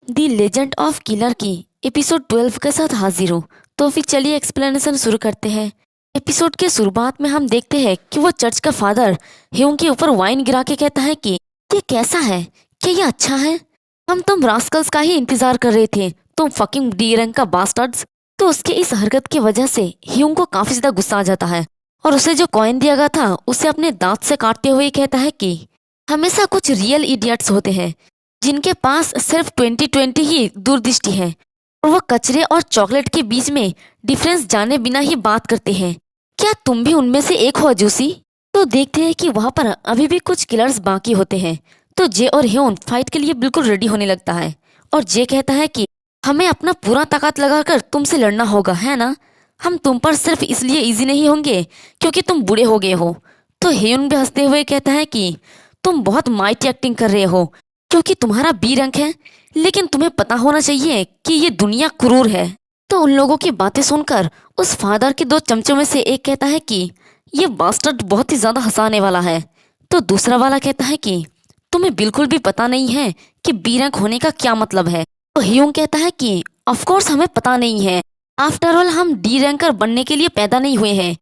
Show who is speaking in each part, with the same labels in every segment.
Speaker 1: The legend of killer की episode 12 के साथ हाजिर हूँ। तो फिर चलिए एक्सप्लेनेशन शुरू करते हैं। एपिसोड के शुरुआत में हम देखते हैं कि वो चर्च का फादर ह्यूंग के ऊपर वाइन गिरा के कहता है कि ये कैसा है, क्या ये अच्छा है? हम तुम रास्कल्स का ही इंतजार कर रहे थे, तुम फकिंग डी रैंक का बास्टर्ड्स। तो उसके इस हरकत की वजह से ह्यूंग को काफी ज्यादा गुस्सा आ जाता है और उसे जो कॉइन दिया गया था उसे अपने दांत से काटते हुए कहता है कि हमेशा कुछ रियल इडियट्स होते हैं जिनके पास सिर्फ 2020 ही दूरदृष्टि है और वो कचरे और चॉकलेट के बीच में डिफरेंस जाने बिना ही बात करते हैं। क्या तुम भी उनमें से एक हो जूसी? तो देखते हैं कि वहां पर अभी भी कुछ किलर्स बाकी होते हैं। तो जे और ह्योन फाइट के लिए बिल्कुल रेडी होने लगता है और जे कहता है कि हमें अपना पूरा ताकत लगाकर तुमसे लड़ना होगा, है ना? हम तुम पर सिर्फ इसलिए इजी नहीं होंगे क्योंकि तुम बूढ़े हो गए हो। तो ह्योन भी हंसते हुए कहता है कि तुम बहुत माइटी एक्टिंग कर रहे हो क्योंकि तुम्हारा बी रैंक है, लेकिन तुम्हें पता होना चाहिए कि ये दुनिया क्रूर है। तो उन लोगों की बातें सुनकर उस फादर के दो चमचों में से एक कहता है कि ये बास्टर्ड बहुत ही ज्यादा हंसाने वाला है। तो दूसरा वाला कहता है कि तुम्हें बिल्कुल भी पता नहीं है कि बी रैंक होने का क्या मतलब है। तो ह्यूंग कहता है कि ऑफ कोर्स हमें पता नहीं है, आफ्टर ऑल हम डी रैंकर बनने के लिए पैदा नहीं हुए हैं।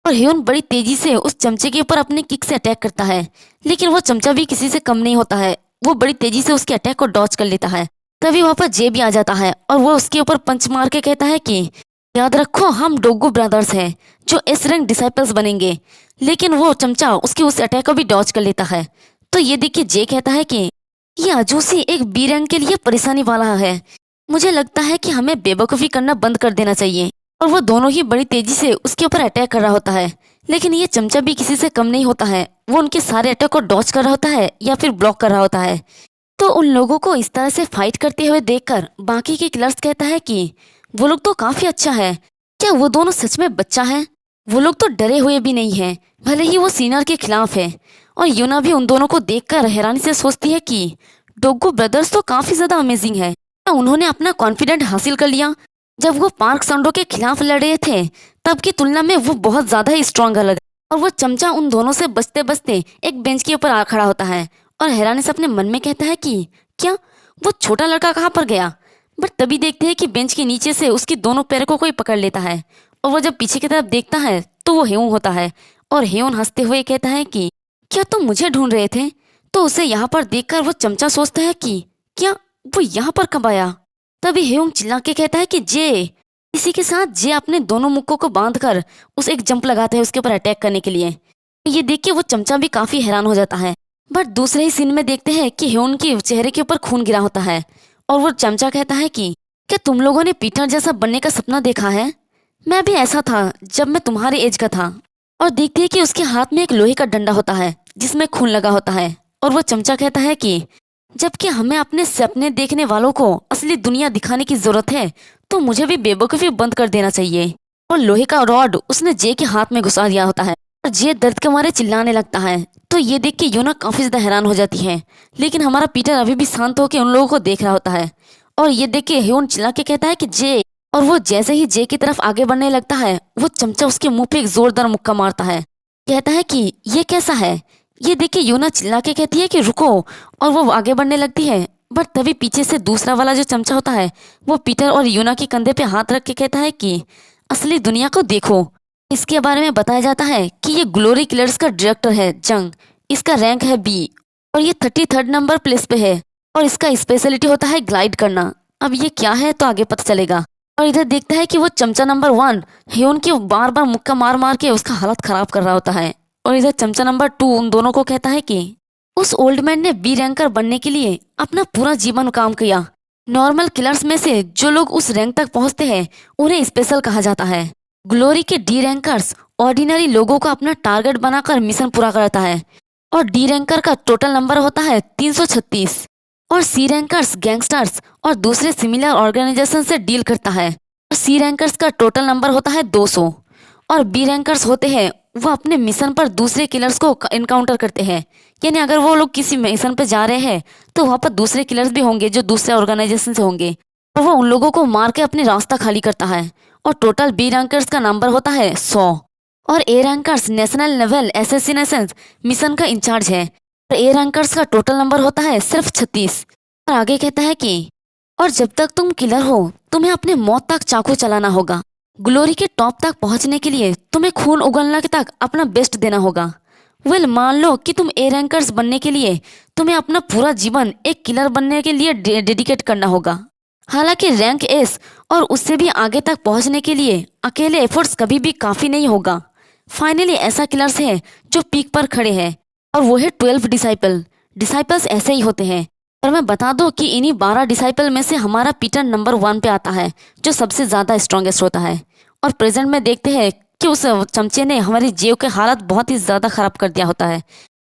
Speaker 1: और ह्यून बड़ी तेजी से उस चमचे के ऊपर अपने किक से अटैक करता है, लेकिन वो चमचा भी किसी से कम नहीं होता है। वो बड़ी तेजी से उसके अटैक को डॉच कर लेता है। तभी वहां पर जे भी आ जाता है और वो उसके ऊपर पंच मार के कहता है कि याद रखो हम डोगो ब्रदर्स हैं जो एस रैंक डिसाइपल्स बनेंगे। लेकिन वो चमचा उसके उस अटैक को भी डॉच कर लेता है। तो ये देख के जे कहता है कि ये अजूसी एक बी रैंक के लिए परेशानी वाला है। मुझे लगता है कि हमें बेवकूफ़ी करना बंद कर देना चाहिए। और वो दोनों ही बड़ी तेजी से उसके ऊपर अटैक कर रहा होता है, लेकिन ये चमचा भी किसी से कम नहीं होता है। वो उनके सारे अटैक को डॉच कर रहा होता है या फिर ब्लॉक कर रहा होता है। तो उन लोगों को इस तरह से फाइट करते हुए देखकर बाकी के किलर्स कहता है कि वो लोग तो काफी अच्छा है। क्या वो दोनों सच में बच्चा है? वो लोग तो डरे हुए भी नहीं है, भले ही वो सीनियर के खिलाफ है। और यूना भी उन दोनों को देखकर हैरानी से सोचती है कि डोगो ब्रदर्स तो काफी ज्यादा अमेजिंग है। क्या उन्होंने अपना कॉन्फिडेंट हासिल कर लिया? जब वो पार्क संडो के खिलाफ लड़ रहे थे तब की तुलना में वो बहुत ज्यादा ही स्ट्रांग लगा। और वो चमचा उन दोनों से बचते बचते एक बेंच के ऊपर आ खड़ा होता है और हैरानी से अपने मन में कहता है कि क्या वो छोटा लड़का कहाँ पर गया? बट तभी देखते हैं कि बेंच के नीचे से उसकी दोनों पैरों को कोई पकड़ लेता है और वो जब पीछे की तरफ देखता है तो वो ह्यून होता है। और ह्यून हंसते हुए कहता है कि क्या तुम मुझे ढूंढ रहे थे? तो उसे यहाँ पर देखकर वो चमचा सोचता है कि क्या वो यहाँ पर कब आया? तभी ह्यूंग चिल्ला के कहता है कि जे। इसी के साथ जे अपने दोनों मुक्कों को बांधकर उस एक जंप लगाता है उसके ऊपर अटैक करने के लिए। ये देख के वो चमचा भी काफी हैरान हो जाता है। बट दूसरे ही सीन में देखते हैं कि ह्यून के चेहरे के ऊपर खून गिरा होता है और वो चमचा कहता है कि क्या तुम लोगों ने पीटर जैसा बनने का सपना देखा है? मैं भी ऐसा था जब मैं तुम्हारे एज का था। और देखते हैं कि उसके हाथ में एक लोहे का डंडा होता है जिसमें खून लगा होता है और वो चमचा कहता है कि जबकि हमें अपने सपने देखने वालों को असली दुनिया दिखाने की जरूरत है, तो मुझे भी बेवकूफी बंद कर देना चाहिए। और लोहे का रॉड उसने जे के हाथ में घुसा दिया होता है और जे दर्द के मारे चिल्लाने लगता है। तो ये देख के यूना काफी ज्यादा हैरान हो जाती है, लेकिन हमारा पीटर अभी भी शांत होकर उन लोगों को देख रहा होता है। और ये देख के ह्यून चिल्ला के कहता है कि जे। और वो जैसे ही जे की तरफ आगे बढ़ने लगता है वो चमचा उसके मुंह पे एक जोरदार मुक्का मारता है। कहता है कि ये कैसा है? ये देख के यूना चिल्ला के कहती है कि रुको, और वो आगे बढ़ने लगती है। बट तभी पीछे से दूसरा वाला जो चमचा होता है वो पीटर और यूना के कंधे पे हाथ रख के कहता है कि असली दुनिया को देखो। इसके बारे में बताया जाता है कि ये ग्लोरी किलर्स का डायरेक्टर है जंग। इसका रैंक है बी और ये 33rd नंबर प्लेस पे है और इसका स्पेशलिटी होता है ग्लाइड करना। अब ये क्या है तो आगे पता चलेगा। और इधर देखता है कि वो चमचा नंबर 1 ह्यून की बार बार मुक्का मार मार के उसका हालत खराब कर रहा होता है। और इधर चमचा नंबर 2 उन दोनों को कहता है कि उस ओल्ड मैन ने बी रैंकर बनने के लिए अपना पूरा जीवन काम किया। नॉर्मल किलर्स में से जो लोग उस रैंक तक पहुंचते हैं उन्हें स्पेशल कहा जाता है। ग्लोरी के डी रैंकर्स ऑर्डिनरी लोगों को अपना टारगेट बनाकर मिशन पूरा करता है और डी रैंकर का टोटल नंबर होता है 336। और सी रैंकर्स गैंगस्टर्स और दूसरे सिमिलर ऑर्गेनाइजेशन से डील करता है और सी रैंकर्स का टोटल नंबर होता है 200। और बी रैंकर्स होते हैं वो अपने मिशन पर दूसरे किलर्स को इनकाउंटर करते हैं, यानी अगर वो लोग किसी मिशन पे जा रहे हैं तो वहाँ पर दूसरे किलर्स भी होंगे जो दूसरे ऑर्गेनाइजेशन से होंगे और वो उन लोगों को मार के अपने रास्ता खाली करता है। और टोटल बी रैंकर्स का नंबर होता है 100। और A rankers national level assassination mission का इंचार्ज है और ए रैंकर्स का टोटल नंबर होता है सिर्फ 36। और आगे कहता है कि और जब तक तुम किलर हो तुम्हें अपने मौत तक चाकू चलाना होगा। ग्लोरी के टॉप तक पहुंचने के लिए तुम्हें खून उगलने तक अपना बेस्ट देना होगा। वेल मान लो कि तुम ए रैंकर्स बनने के लिए तुम्हें अपना पूरा जीवन एक किलर बनने के लिए डेडिकेट करना होगा। हालांकि रैंक एस और उससे भी आगे तक पहुंचने के लिए अकेले एफर्ट्स कभी भी काफ़ी नहीं होगा। फाइनली ऐसा किलर्स है जो पीक पर खड़े हैं और वो है 12 डिसाइपल। डिसाइपल्स ऐसे ही होते हैं। और मैं बता दूं कि इन्हीं 12 डिसाइपल में से हमारा पीटर नंबर 1 पे आता है जो सबसे ज़्यादा स्ट्रॉन्गेस्ट होता है। और प्रेजेंट में देखते हैं कि उस चमचे ने हमारी जेव के हालत बहुत ही ज़्यादा ख़राब कर दिया होता है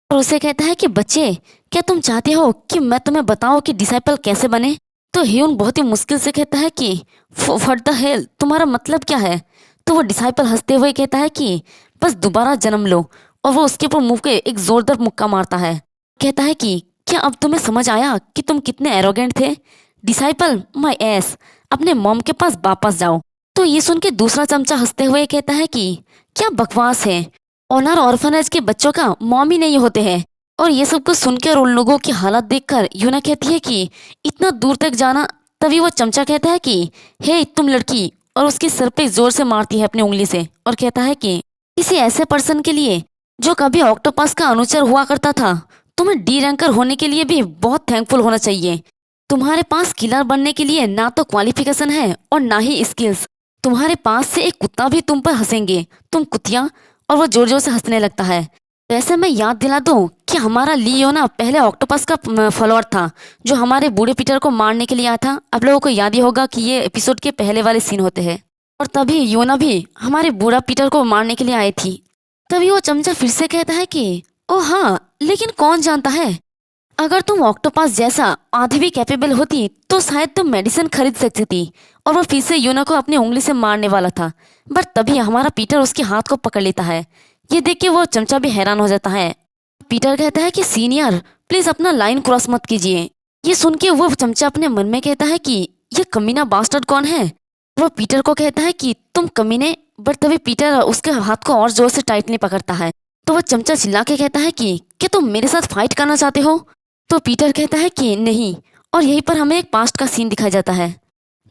Speaker 1: और उसे कहता है कि बच्चे क्या तुम चाहते हो कि मैं तुम्हें बताऊं कि डिसाइपल कैसे बने। तो ह्यून बहुत ही मुश्किल से कहता है कि व्हाट द हेल तुम्हारा मतलब क्या है। तो वो डिसाइपल हंसते हुए कहता है कि बस दोबारा जन्म लो। और वो उसके ऊपर मुंह के एक जोरदार मुक्का मारता है। कहता है कि क्या अब तुम्हें समझ आया कि तुम कितने एरोगेंट थे। डिसाइपल माय एस अपने मॉम के पास वापस जाओ। तो ये सुन के दूसरा चमचा हंसते हुए कहता है कि क्या बकवास है, ऑनर ऑर्फनेज के बच्चों का मॉम ही नहीं होते हैं। और ये सब कुछ सुनकर उन लोगों की हालत देखकर यूना कहती है कि इतना दूर तक जाना। तभी वो चमचा कहता है कि हे तुम लड़की, और उसके सर पे जोर से मारती है अपनी उंगली से और कहता है कि किसी ऐसे पर्सन के लिए जो कभी ऑक्टोपस का अनुचर हुआ करता था तुम्हें डी रैंकर होने के लिए भी बहुत थैंकफुल होना चाहिए। तुम्हारे पास किलर बनने के लिए ना तो क्वालिफिकेशन है और ना ही स्किल्स। तुम्हारे पास से एक कुत्ता भी तुम पर हंसेंगे, तुम कुतिया। और वो जोर जोर से हंसने लगता है। वैसे मैं याद दिला दूं कि हमारा लियोना पहले ऑक्टोपस का फॉलोअर था जो हमारे बूढ़े पीटर को मारने के लिए आया था। आप लोगों को याद ही होगा कि ये एपिसोड के पहले वाले सीन होते हैं। और तभी योना भी हमारे बूढ़ा पीटर को मारने के लिए आई थी। तभी वो चमचा फिर से कहता है कि ओ हाँ, लेकिन कौन जानता है, अगर तुम ऑक्टोपस जैसा आधी भी कैपेबल होती तो शायद तुम मेडिसिन खरीद सकती थी। और वो फिर से यूना को अपनी उंगली से मारने वाला था, बट तभी हमारा पीटर उसके हाथ को पकड़ लेता है। ये देख के वो चमचा भी हैरान हो जाता है। पीटर कहता है कि सीनियर प्लीज अपना लाइन क्रॉस मत कीजिए। ये सुन के वो चमचा अपने मन में कहता है कि ये कमीना बास्टर्ड कौन है। वो पीटर को कहता है कि तुम कमीने। बट तभी पीटर उसके हाथ को और जोर से टाइटली पकड़ता है। तो वो चमचा चिल्ला के कहता है कि क्या तुम मेरे साथ फाइट करना चाहते हो। तो पीटर कहता है कि नहीं। और यहीं पर हमें एक पास्ट का सीन दिखाया जाता है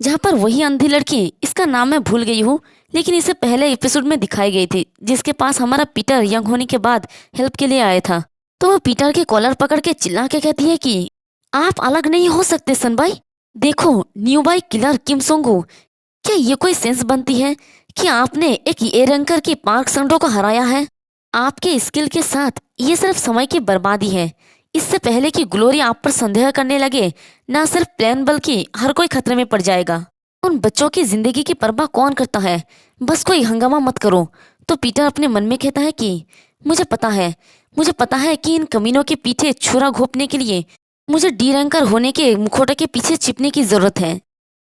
Speaker 1: जहाँ पर वही अंधी लड़की, इसका नाम मैं भूल गई हूँ लेकिन इसे पहले एपिसोड में दिखाई गई थी, जिसके पास हमारा पीटर यंग होने के बाद हेल्प के लिए आया था। तो वो पीटर के कॉलर पकड़ के चिल्ला के कहती है कि आप अलग नहीं हो सकते सन भाई। देखो न्यू बाई किलर किम सोंगू, क्या ये कोई सेंस बनती है कि आपने एक ए रैंकर की पार्क संडो को हराया है। आपके स्किल के साथ ये सिर्फ समय की बर्बादी है। इससे पहले कि ग्लोरी आप पर संदेह करने लगे, ना सिर्फ प्लान बल्कि हर कोई खतरे में पड़ जाएगा। उन बच्चों की जिंदगी की परवाह कौन करता है, बस कोई हंगामा मत करो। तो पीटर अपने मन में कहता है कि मुझे पता है कि इन कमीनों के पीछे छुरा घोंपने के लिए मुझे डी रैंकर होने के मुखौटे के पीछे छिपने की जरूरत है।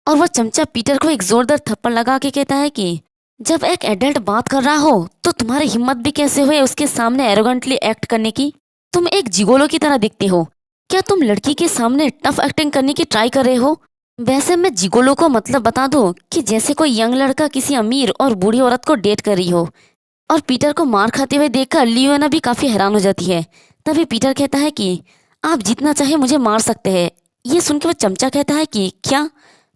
Speaker 1: और वह चमचा पीटर को एक जोरदार थप्पड़ लगा के कहता है कि जब एक एडल्ट बात कर रहा हो तो तुम्हारी हिम्मत भी कैसे हुए उसके सामने एरोगेंटली एक्ट करने की। तुम एक जिगोलो की तरह दिखते हो। क्या तुम लड़की के सामने टफ एक्टिंग करने की ट्राई कर रहे हो। वैसे मैं जिगोलो को मतलब बता दो कि जैसे कोई यंग लड़का किसी अमीर और बूढ़ी औरत को डेट कर रही हो। और पीटर को मार खाते हुए देखकर लियोना भी काफी हैरान हो जाती है। तभी पीटर कहता है कि आप जितना चाहे मुझे मार सकते हैं। ये सुन के वो चमचा कहता है कि क्या।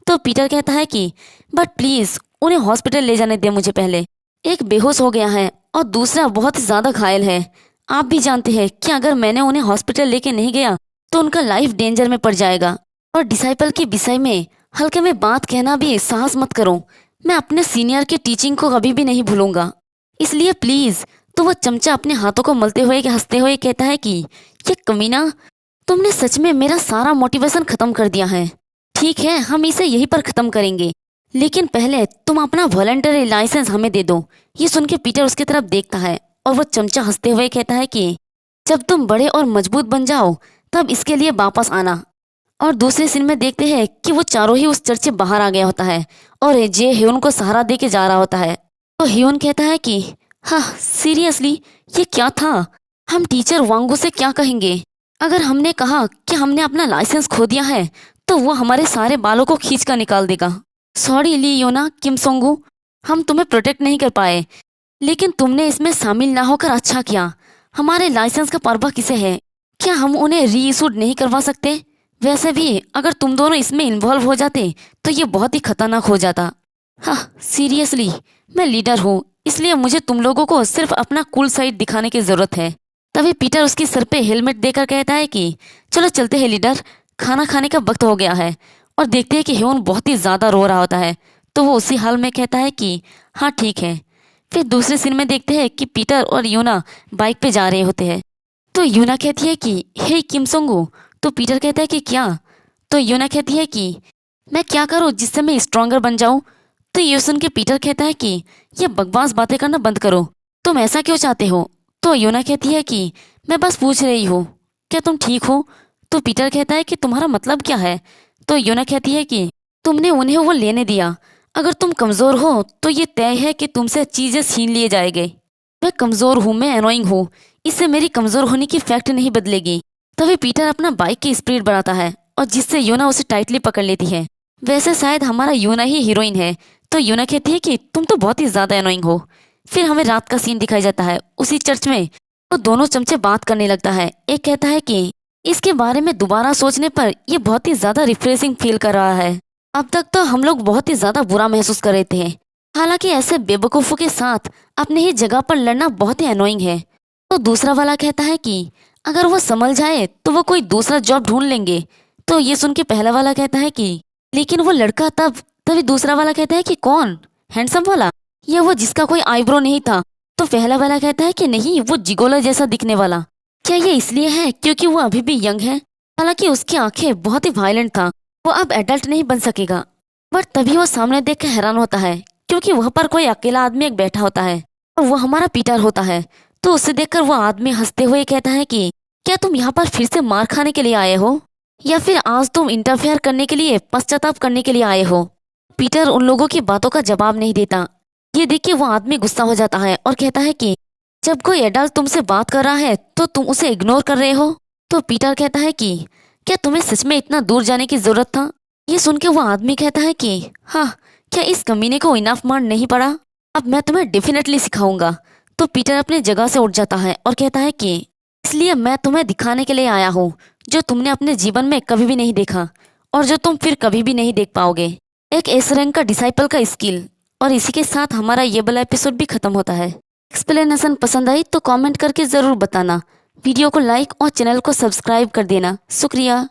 Speaker 1: तो पीटर कहता है कि बट प्लीज उन्हें हॉस्पिटल ले जाने दे मुझे। पहले एक बेहोश हो गया है और दूसरा बहुत ज्यादा घायल है। आप भी जानते हैं कि अगर मैंने उन्हें हॉस्पिटल लेके नहीं गया तो उनका लाइफ डेंजर में पड़ जाएगा। और डिसाइपल के विषय में हल्के में बात कहना भी साहस मत करो। मैं अपने सीनियर की टीचिंग को कभी भी नहीं भूलूंगा, इसलिए प्लीज। तो वह चमचा अपने हाथों को मलते हुए हंसते हुए कहता है कि ये कमीना, तुमने सच में मेरा सारा मोटिवेशन खत्म कर दिया है। ठीक है, हम इसे यहीं पर खत्म करेंगे, लेकिन पहले तुम अपना वॉलंटरी लाइसेंस हमें दे दो। ये सुन के पीटर उसकी तरफ देखता है और वो चमचा हंसते हुए कहता है कि जब तुम बड़े और मजबूत बन जाओ तब इसके लिए वापस आना। और दूसरे सीन में देखते हैं कि वो चारों ही उस चर्च से बाहर आ गया होता है और जे ह्यून को सहारा दे के जा रहा होता है। तो ह्यून कहता है कि हाँ सीरियसली ये क्या था। हम टीचर वांगू से क्या कहेंगे। अगर हमने कहा कि हमने अपना लाइसेंस खो दिया है तो वो हमारे सारे बालों को खींच कर निकाल देगा। सॉरी लियोना किम सोंगू, हम तुम्हें प्रोटेक्ट नहीं कर पाए, लेकिन तुमने इसमें शामिल ना होकर अच्छा किया। हमारे लाइसेंस का परवाह किसे है। क्या हम उन्हें री इशूड नहीं करवा सकते। वैसे भी अगर तुम दोनों इसमें इन्वॉल्व हो जाते तो ये बहुत ही खतरनाक हो जाता। हाँ सीरियसली, मैं लीडर हूँ, इसलिए मुझे तुम लोगों को सिर्फ अपना कूल साइड दिखाने की जरूरत है। तभी पीटर उसके सर पे हेलमेट देकर कहता है कि चलो चलते हैं लीडर, खाना खाने का वक्त हो गया है। और देखते हैं कि ह्योन बहुत ही ज़्यादा रो रहा होता है, तो वो उसी हाल में कहता है कि हाँ ठीक है। फिर दूसरे सीन में देखते हैं कि पीटर और यूना बाइक पे जा रहे होते हैं। तो यूना कहती है कि हे किम सोंगू। तो पीटर कहता है कि क्या। तो यूना कहती है कि मैं क्या करूँ जिससे मैं स्ट्रोंगर बन जाऊँ। तो ये सुन के पीटर कहता है कि ये बकवास बातें करना बंद करो, तुम ऐसा क्यों चाहते हो। तो यूना कहती है कि मैं बस पूछ रही हूँ, क्या तुम ठीक हो। तो पीटर कहता है कि तुम्हारा मतलब क्या है। तो यूना कहती है कि तुमने उन्हें वो लेने दिया, अगर तुम कमज़ोर हो तो ये तय है कि तुमसे चीज़ें छीन लिए जाएंगे। मैं कमज़ोर हूँ, मैं एनोइंग हूँ, इससे मेरी कमज़ोर होने की फैक्ट नहीं बदलेगी। तभी पीटर अपना बाइक की स्पीड बढ़ाता है और जिससे यूना उसे टाइटली पकड़ लेती है। वैसे शायद हमारा यूना ही हीरोइन है। तो यूना कहती है कि तुम तो बहुत ही ज़्यादा एनोइंग हो। फिर हमें रात का सीन दिखाया जाता है उसी चर्च में। तो दोनों चमचे बात करने लगता है। एक कहता है कि इसके बारे में दोबारा सोचने पर ये बहुत ही ज़्यादा रिफ्रेशिंग फील कर रहा है। अब तक तो हम लोग बहुत ही ज़्यादा बुरा महसूस कर रहे थे, हालांकि ऐसे बेवकूफ़ों के साथ अपने ही जगह पर लड़ना बहुत ही अनोइंग है। तो दूसरा वाला कहता है कि अगर वो संभल जाए तो वो कोई दूसरा जॉब ढूंढ लेंगे। तो ये सुन के पहला वाला कहता है कि लेकिन वो लड़का तभी दूसरा वाला कहता है कि कौन, हैंडसम वाला या वो जिसका कोई आईब्रो नहीं था। तो पहला वाला कहता है कि नहीं, वो जिगोला जैसा दिखने वाला। क्या ये इसलिए है क्योंकि वो अभी भी यंग है, हालांकि उसकी आंखें बहुत ही वायलेंट था। वो अब एडल्ट नहीं बन सकेगा। बट तभी वो सामने देख कर हैरान होता है क्योंकि वहाँ पर कोई अकेला आदमी एक बैठा होता है और वो हमारा पीटर होता है। तो उसे देखकर वो आदमी हंसते हुए कहता है कि क्या तुम यहाँ पर फिर से मार खाने के लिए आए हो या फिर आज तुम इंटरफेयर करने के लिए, पश्चाताप करने के लिए आए हो। पीटर उन लोगों की बातों का जवाब नहीं देता। ये देख के वो आदमी गुस्सा हो जाता है और कहता है कि जब कोई एडल्ट तुमसे बात कर रहा है तो तुम उसे इग्नोर कर रहे हो। तो पीटर कहता है कि क्या तुम्हें सच में इतना दूर जाने की जरूरत था। ये सुन के वो आदमी कहता है कि हाँ, क्या इस कमीने को इनफ मार नहीं पड़ा, अब मैं तुम्हें डेफिनेटली सिखाऊंगा। तो पीटर अपनी जगह से उठ जाता है और कहता है कि इसलिए मैं तुम्हें दिखाने के लिए आया हूँ जो तुमने अपने जीवन में कभी भी नहीं देखा और जो तुम फिर कभी भी नहीं देख पाओगे, एक एस रैंक का डिसाइपल का स्किल। और इसी के साथ हमारा ये वाला एपिसोड भी खत्म होता है। एक्सप्लेनेशन पसंद आई तो कमेंट करके ज़रूर बताना, वीडियो को लाइक और चैनल को सब्सक्राइब कर देना। शुक्रिया।